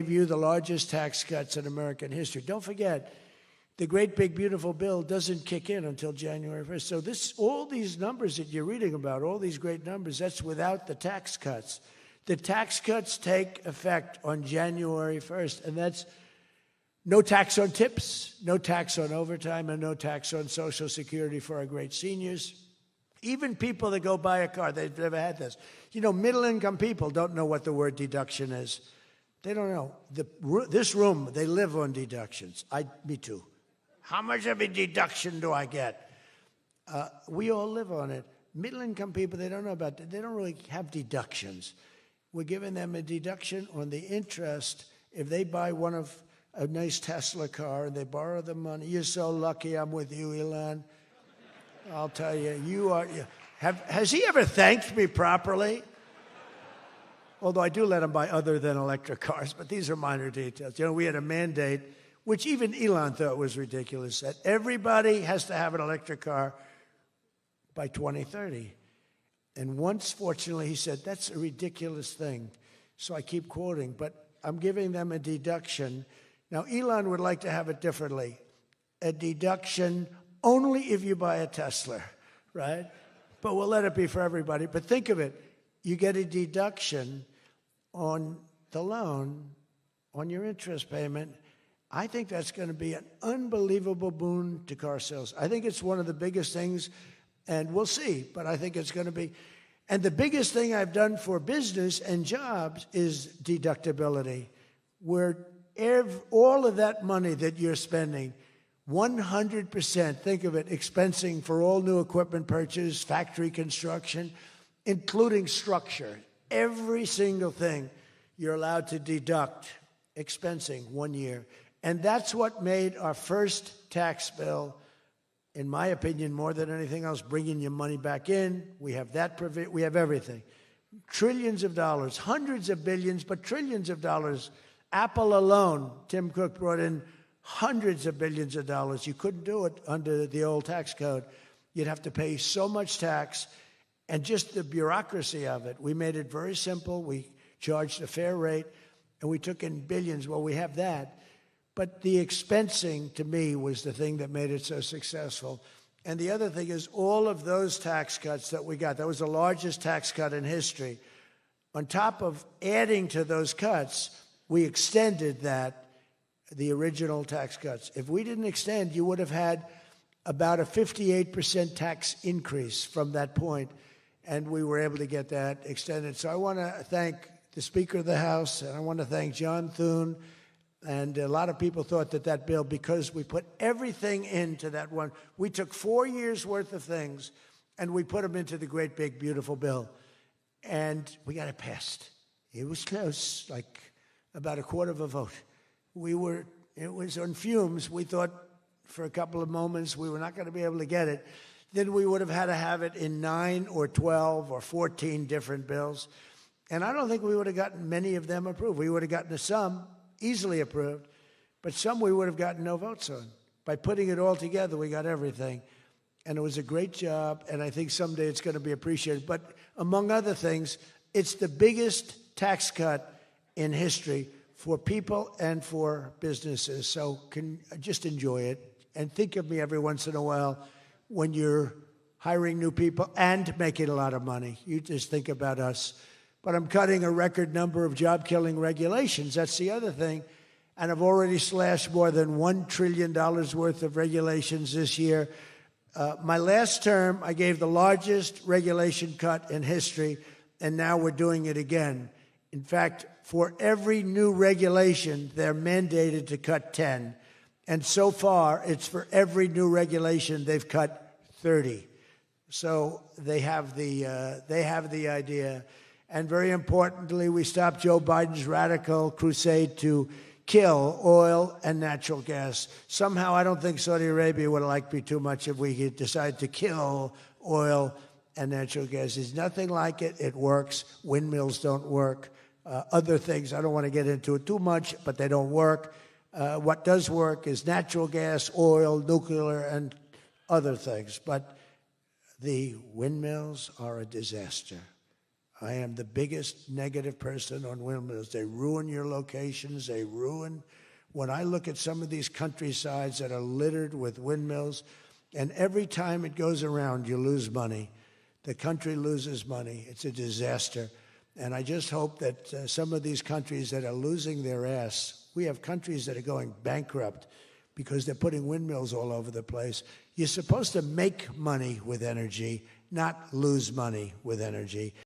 you the largest tax cuts in American history. Don't forget, the great big beautiful bill doesn't kick in until January 1st. So all these numbers that you're reading about, all these great numbers, that's without the tax cuts. The tax cuts take effect on January 1st, and that's no tax on tips, no tax on overtime, and no tax on Social Security for our great seniors. Even people that go buy a car, they've never had this. You know, middle-income people don't know what the word deduction is. They don't know. This room, they live on deductions. Me too. How much of a deduction do I get? We all live on it. Middle-income people, they don't know about that. They don't really have deductions. We're giving them a deduction on the interest if they buy a nice Tesla car and they borrow the money. You're so lucky I'm with you, Elon. I'll tell you, has he ever thanked me properly? Although I do let him buy other than electric cars, but these are minor details. You know, we had a mandate, which even Elon thought was ridiculous, that everybody has to have an electric car by 2030. And once, fortunately, he said, that's a ridiculous thing. So I keep quoting, but I'm giving them a deduction. Now, Elon would like to have it differently. A deduction only if you buy a Tesla, right? But we'll let it be for everybody. But think of it. You get a deduction on the loan, on your interest payment. I think that's going to be an unbelievable boon to car sales. I think it's one of the biggest things, and we'll see, but I think it's going to be. And the biggest thing I've done for business and jobs is deductibility, where all of that money that you're spending, 100%, think of it, expensing for all new equipment purchase, factory construction, including structure. Every single thing you're allowed to deduct, expensing 1 year. And that's what made our first tax bill, in my opinion, more than anything else, bringing your money back in. We have that, we have everything. Trillions of dollars, hundreds of billions, but trillions of dollars. Apple alone, Tim Cook brought in hundreds of billions of dollars. You couldn't do it under the old tax code. You'd have to pay so much tax. And just the bureaucracy of it, we made it very simple. We charged a fair rate, and we took in billions. Well, we have that. But the expensing, to me, was the thing that made it so successful. And the other thing is all of those tax cuts that we got, that was the largest tax cut in history. On top of adding to those cuts, we extended the original tax cuts. If we didn't extend, you would have had about a 58% tax increase from that point. And we were able to get that extended. So I want to thank the Speaker of the House, and I want to thank John Thune. And a lot of people thought that bill, because we put everything into that one, we took 4 years' worth of things, and we put them into the great, big, beautiful bill. And we got it passed. It was close, like about a quarter of a vote. It was on fumes. We thought for a couple of moments we were not going to be able to get it. Then we would have had to have it in 9 or 12 or 14 different bills. And I don't think we would have gotten many of them approved. We would have gotten some easily approved, but some we would have gotten no votes on. By putting it all together, we got everything. And it was a great job, and I think someday it's going to be appreciated. But among other things, it's the biggest tax cut in history for people and for businesses. So just enjoy it, and think of me every once in a while when you're hiring new people and making a lot of money. You just think about us. But I'm cutting a record number of job-killing regulations. That's the other thing. And I've already slashed more than $1 trillion worth of regulations this year. My last term, I gave the largest regulation cut in history, and now we're doing it again. In fact, for every new regulation, they're mandated to cut 10. And so far, it's for every new regulation, they've cut 30. So they have the idea. And very importantly, we stopped Joe Biden's radical crusade to kill oil and natural gas. Somehow, I don't think Saudi Arabia would like me too much if we decided to kill oil and natural gas. There's nothing like it. It works. Windmills don't work. Other things, I don't want to get into it too much, but they don't work. What does work is natural gas, oil, nuclear, and other things. But the windmills are a disaster. I am the biggest negative person on windmills. They ruin your locations. They ruin. When I look at some of these countrysides that are littered with windmills, and every time it goes around, you lose money. The country loses money. It's a disaster. And I just hope that some of these countries that are losing their ass, we have countries that are going bankrupt because they're putting windmills all over the place. You're supposed to make money with energy, not lose money with energy.